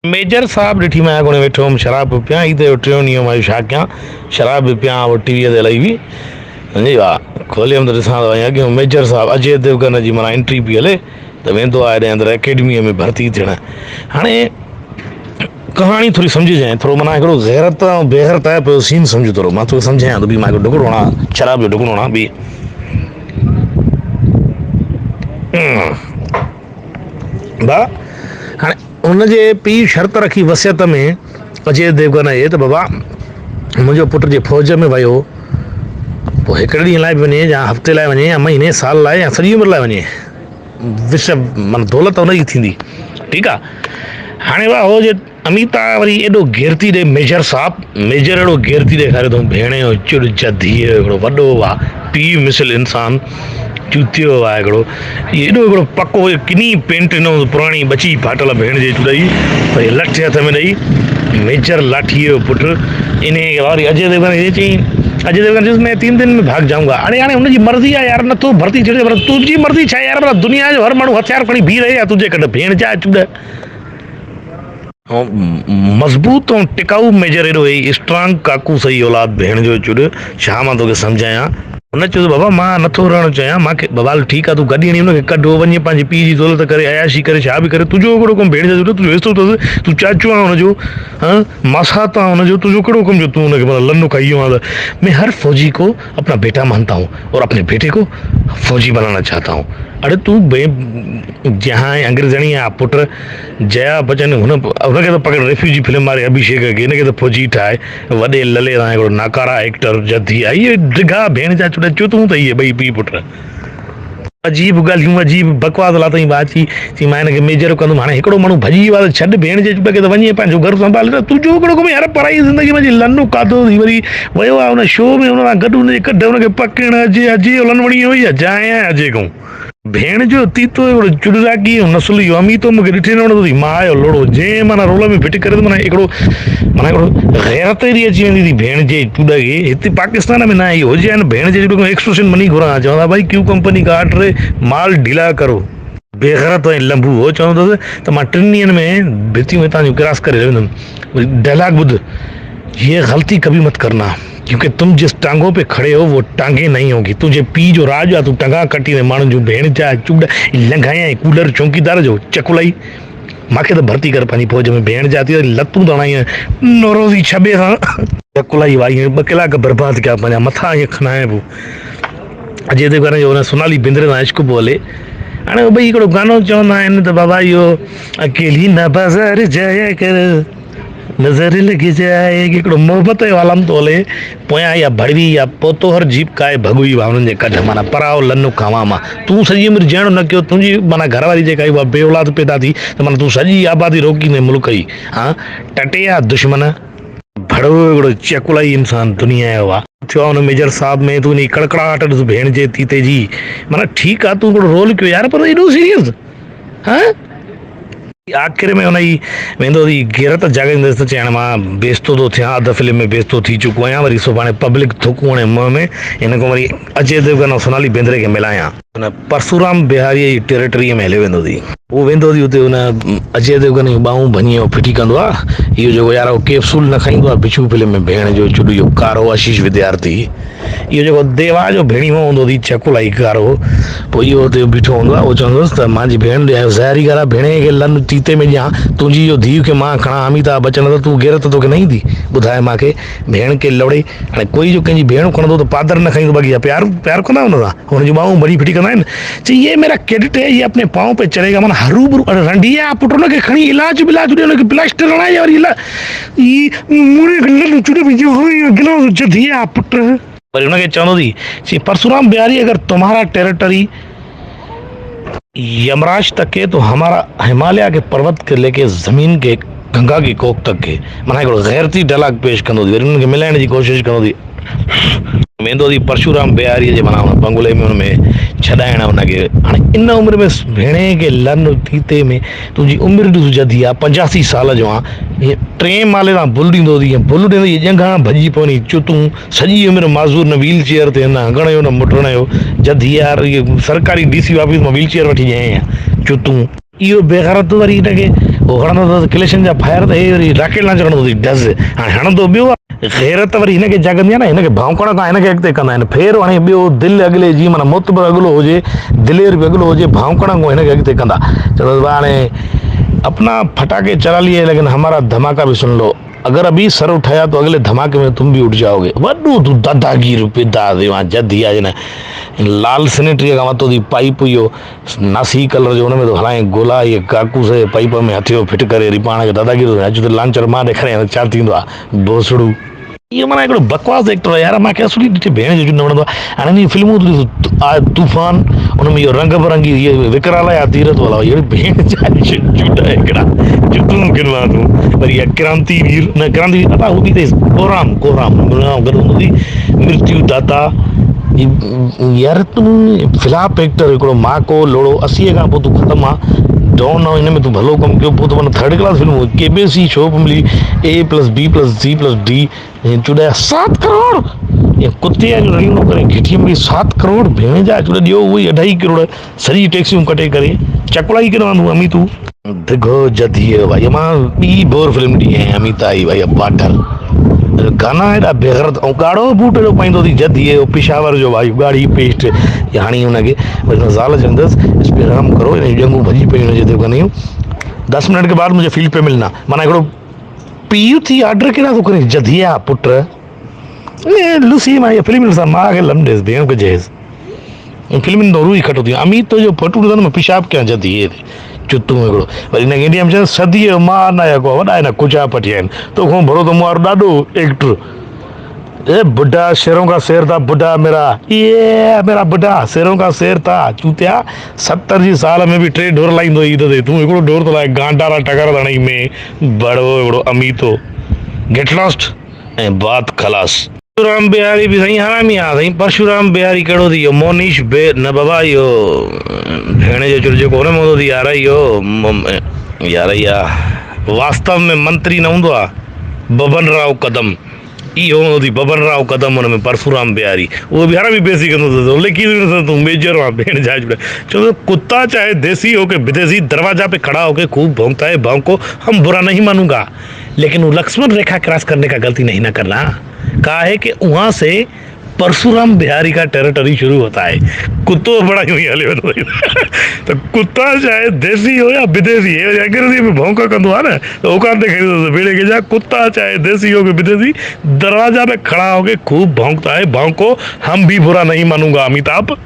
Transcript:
major साहब ॾिठी मैं कोने वेठो हुउमि शराब पिया ई त टियों ॾींहुं मां छा कयां शराब पिया वो टीवीअ ते हलाई हुई समझी वाह खोलियमि त ॾिसां त अॻियां मेजर साहब अजय देवगन जी माना एंट्री पई हले त वेंदो आहे हेॾे अंदरि एकेडमीअ में भर्ती थियण हाणे कहाणी थोड़ी सम्झ जाए थोड़ो माना हिकिड़ो ग़ैरत ऐं बेग़ैरत आहे पियो सीन सम्झ थोरो मां तोखे सम्झायां थो बि मां हिकिड़ो ढुकड़ो हणां शराब जो ढुकड़ो हणां बि भाउ हाणे हुनजे पीउ शर्त रखी वसियत में अजय देवगन जे त बाबा मुंहिंजो पुटु जे फ़ौज में वियो पोइ हिकिड़े ॾींहं लाइ बि वञे या हफ़्ते लाइ वञे या महीने साल लाइ या सॼी उमिरि लाइ वञे विश्व माना दौलत हुनजी थींदी ठीकु आहे हाणे वाह हो जे अमिता वरी एॾो घेरती ॾे मेजर साहब मेजर अहिड़ो घेरती ॾेखारे थो भेण जो चिड़ जधीअ हिकिड़ो वॾो आहे पीउ मिसल इंसानु चूतियो आहे हिकिड़ो एॾो हिकिड़ो पको किनी पेंट ॾिनो पुराणी बची फाटल भेण जे ॾई वरी लठ हथ में ॾेई मेजर लाठीअ जो पुटु इन वरी अजय देवगन खे चई अजय देवगन चयुसि मैं 3 दिन में भाग जाऊंगा हाणे हुनजी मर्ज़ी आहे यार नथो भर्ती थिए पर तुंहिंजी मर्ज़ी छा यार भला दुनिया जो हर माण्हू हथियार खणी बीह रहे या तुंहिंजे कॾहिं भेण जा चुॾ मज़बूत ऐं टिकाऊ मेजर एॾो स्ट्रांग काकू सही औलाद भेण जो चुॾ छा मां तोखे सम्झायां हुन चयो बाबा मां नथो रहणु चाहियां मूंखे बवाल ठीकु आहे तूं गॾु हणी हुनखे कढो वञे पंहिंजे पीउ जी दौलत करे अयाशी करे छा बि करे तुंहिंजो हिकिड़ो कमु भेण जो तुंहिंजो हिसो अथसि तूं चाचो आहे हुनजो हाँ मासात आहे हुनजो तुंहिंजो कहिड़ो कमु जो तूं हुनखे मतलब लन्नो खाई वियो आहे मैं हर फौजी को अपना बेटा मानता हूँ और अपने बेटे को फौजी बनाना चाहता हूँ अरे तू जहाँ अंग्रेज़णी आहे पुटु जया बच्चन हुनखे त पकड़ रेफ्यूजी फिल्म वारे अभिषेक खे हिनखे त फौजी ठाहे वॾे लले सां हिकिड़ो नाकारा एक्टर जदी आहे इहे डिघा भेण जा चुॾ चो तूं त इहे ॿई पीउ पुट अजीब ॻाल्हियूं अजीब बकवास लाथई बाची चई मां हिनखे मेजर कंदुमि हाणे हिकिड़ो माण्हू भॼी वियो आहे छॾ भेण जे चुॾ खे त वञे पंहिंजो घर संभाले तुंहिंजो हिकिड़ो कमु यार पढ़ाई ज़िंदगी में लन्नो कादो थी वरी वियो आहे हुन शो में हुन सां गॾु हुनजे कढ हुनखे पकिड़ अजय लनवणी हुई आहे जाए अजय खां भेण जो तीतो हिकिड़ो चुॾरागी नसुल इहो अमीतो मूंखे ॾिठे न वणंदो मां आयो लोड़ो जंहिं माना रोल में फिटी करे माना हिकिड़ो ग़ैरत एॾी अची वेंदी हुई भेण जे चुॾ खे हिते पाकिस्तान में न आहे इहो हुजे भेण जे चुॾ खां एक्सप्रेशन मनी घुरां चवंदा भाई क्यू कंपनी का ऑर्डर माल ढीला करो बेग़ैरत ऐं लंबू हो चवंदो अथसि त मां 3 ॾींहंनि में भितियूं हितां जूं क्रॉस करे वेंदुमि डायलॉग ॿुध ये गलती कभी मत करना क्योंकि तुम जिस टांगों पे खड़े हो वो टांगे नहीं होगी तुझे पी जो राज आहे तूं टंगा कटी ने माण्हुनि जूं भेण जा चुॾ लंघाया कूलर चौकीदार जो चकुलाई मूंखे त भर्ती कर पंहिंजी फौज में भेण जा थी लतूं त हणाई नौरोज़ी छॿे सां चकुलाई वाई 2 कलाक बर्बाद कया पंहिंजा मथां ईअं खनाए पोइ अजय देवगन जो हुन सोनाली बिंद्रे सां इश्क पियो हले हाणे उहे ॿई हिकिड़ो गानो चवंदा आहिनि त बाबा इहो अकेली न बाज़ार जाया कर नज़र लॻी जाए हिकिड़ो मोहबत जो आलम थो हले पोयां इहा भड़वी या पोतो हर जीप काए भॻुई हुआ हुननि जे कढ माना पराओ लनो खावां मां तूं सॼी उमिरि जहिड़ो न कयो तुंहिंजी माना घरवारी जेका उहा बे औलाद पैदा थी त माना तूं सॼी आबादी रोकी ने मुल्क जी हा टटे आहे दुश्मन भड़ो हिकिड़ो चकुलाई इंसानु दुनिया जो आहे थियो आहे हुन मेजर साहब में तूं उन कड़कड़ाहट ॾिस भेण जे तीते जी माना ठीकु आहे तूं हिकिड़ो रोल कयो यार पर एॾो सीरियस हा आख़िर में हुनजी वेंदो ग़ैरत जाॻींदुसि त चइण मां बेस्तो थो थियां अधु फिल्म में बेस्तो थी चुको आहियां वरी सुभाणे पब्लिक थुकूं हणे मुंहं में हिन खां वरी अजय देवगन ऐं सोनाली बेंद्रे खे मिलायां हुन परशुराम बिहारीअ जी टेरिटरीअ में हली वेंदो उहो वेंदो हुते हुन अजय देवगन जी ॿाहूं भञी फिटी कंदो आहे इहो जेको यार उहो कैप्सूल न खाईंदो आहे बिछू फिल्म में भेण जो चुॾ जो कारो आशीष विद्यार्थी इहो जेको देवा जो भेणीमो हूंदो अथई चकुलाई कारो पोइ इहो हुते बीठो हूंदो आहे उहो चवंदुसि त मुंहिंजी भेण ॾियां ज़ाहिरी ॻाल्हि आहे भेण खे लन तीते में ॾियां तुंहिंजी इहो धीउ खे मां खणा अमिताभ बच्चन त तूं ग़ैरत तोखे न ईंदी ॿुधाए मूंखे भेण खे लौड़े हाणे कोई जो कंहिंजी भेण खणंदो त पादर न खाईंदो बाक़ी प्यार कंदा हुन सां हुनजी ॿाहूं बड़ी फिटी कंदा आहिनि चई ये मेरा कैडेट है ये अपने पाँव पे चढ़ेगा माना हरू भरू रंडिया पुट हुनखे खणी इलाज हुनखे प्लास्टर हणाए वरी गिलास जधिया पुट वरी हुनखे चवंदो थी चई परशुराम बिहारी अगर तुम्हारा टेरिटरी यमराज तक है तो हमारा हिमालय के पर्वत के लेके ज़मीन के गंगा की कोख तक के माना हिकिड़ो ग़ैरती डायलॉग पेश कंदो वरी हुनखे मिलाइण जी कोशिशि कंदो वेंदो परशुराम बिहारीअ जे माना हुन बंगले में हुनमें छॾाइण हुनखे हाणे इन उमिरि में भेण खे लन तीते में तुंहिंजी उमिरि ॾिस जदी आहे 85 साल जो आहे हीअं 3 माले तां भुल ॾींदो ईअं भुल ॾींदो ॼंघां भॼी पवनी चुतूं सॼी उमिरि माज़ूर न व्हील चेयर ते न हगण जो न मुटण जो जदी यार इहे सरकारी DC ऑफिस मां व्हील चेयर वठी ॼाए चुतूं इहो बेग़ैरत वरी हिनखे वो हणंदो त किलेशन जा फायर त हे वरी राकेट लॉन्च हणंदो अथई डज़ हाणे हणंदो ॿियो आहे गैरत वरी हिनखे जाॻंदी आहे न हिनखे भौंकण खां हिनखे अॻिते कंदा आहिनि फेर हाणे ॿियो दिलि अॻिले जीअं माना मुतबर अॻिलो हुजे दिलेर बि अॻिलो हुजे भौंकण खां हिनखे अॻिते कंदा चवंदो हाणे अपना फटाके चला लिए लेकिन हमारा धमाका भी सुन लो अगर अभी सर उठाया तो अगले धमाके में तुम भी उठ जाओगे वॾो तूं दादागीर पिदा वहाँ जदी आहे जन लाल सेनेटरी खां वरितो थी पाइप इहो नासी कलर जो हुन में तो हलाए गोला इहे काकूस पाइप में हथियो फिट करे वरी पाण खे दादागीर अचो त लांचर मां ॾेखारियां छा थींदो आहे भोसड़ू इहो माना हिकिड़ो बकवास एक्टर आहे यार मूंखे असली ॾिठे भेण जो न वणंदो आहे हाणे इन फिल्मूं तूफ़ान उन में इहो रंग बिरंगी इहे विकराल या तीरथ वाला अहिड़ी भेण जा जुड़ा हिकिड़ा जुतूं किनवा तूं वरी इहा क्रांतिवीर न क्रांतिवीर अदा हू बि अथई कोराम गॾु हूंदो अथई मृत्यु दाता यार तूं फिलाप एक्टर हिकिड़ो मां को लोड़ो 80 खां पोइ तूं ख़तमु आहे डॉन ऐं हिन में तूं भलो कमु कयो पोइ त माना third class film KBC show बि मिली A+B+C+D चुड़ाया 7 करोड़ ये कुत्ते जो रड़ीनो करे घिटीअ में 7 करोड़ भेण जा चुड़ा ॾियो उहो ई 2.5 करोड़ सॼी टैक्सियूं कटे करे चकला ई किरवां तूं अमी तूं दिगो जदिए भाई मां ॿी बोर फिल्म ॾिठी आहे अमिता आई भाई पाठर गाना हेॾा बेगरत ऐं ॻाढ़ो बूट हेॾो पाईंदो अथई जदिए पिशावर जो भाई ॻाढ़ी पेस्ट हाणे हुनखे वरी हुन ज़ाल चवंदसि इस पे आराम करो इन ॼंगूं भॼी पई हुनजे ते कंदा आहियूं 10 मिनट के बाद मुझे फील्ड पे मिलना माना हिकिड़ो पीउ थी ऑर्डर कहिड़ा थो करे जदिया पुट लूसी मां इहा फिल्म ॾिसां मां खे लमडेसि भेण खे चएसि फिल्म तो रूई खटो थी अमित जो फोटो ॾिसंदो मां पेशाब कयां जदिए ते चुतूं हिकिड़ो वरी हिन इंडिया में चवंदि सदीअ जो मां न को वॾा हिन कुचा पटिया आहिनि तोखां भरो त मूं वारो ॾाढो एक्टर ए बुढ़ा शेरों का शेर था बुढ़ा मेरा ये मेरा बुढ़ा शेरों का शेर था चूतिया 70 जी साल में भी 3 ढोर लाईंदो ई त तूं हिकिड़ो ढोर थो लाए गांडारा टकर हणई में बड़ो हिकिड़ो अमीतो गेट लॉस्ट ऐं बात खलास परशुराम बिहारी भी साईं हरामी आहे साईं परशुराम बिहारी कहिड़ो थी वियो मोनीश बे न बाबा इहो भेण जो चुर जेको हुन में हूंदो थी यार इहो यार इहा वास्तव में मंत्री न हूंदो आहे बबन राव कदम इहो हूंदो थी बबन राव कदम हुन में परशुराम बिहारी उहो बि हर बि बेसी कंदो लेकिन तूं मेजर आहे भेण जा चलो कुत्ता चाहे देसी हो के विदेशी दरवाजा पे खड़ा होके खूब भौंकता है भौंको हम बुरा नहीं मानूंगा लेकिन वो लक्ष्मण रेखा क्रॉस करने का गलती नहीं ना करना कहा है कि वहां से परशुराम बिहारी का टेरिटरी शुरू होता है कुत्तो बड़ा यूं ही हले वेंदो तो कुत्ता चाहे देसी हो या विदेशी है अंग्रेजी में भौंका कंदो आहे न तो औकात देखे भेड़े के जा कुत्ता चाहे देसी हो के विदेशी दरवाजा पे खड़ा होके खूब भौंकता है भौंको हम भी बुरा नहीं मानूंगा अमिताभ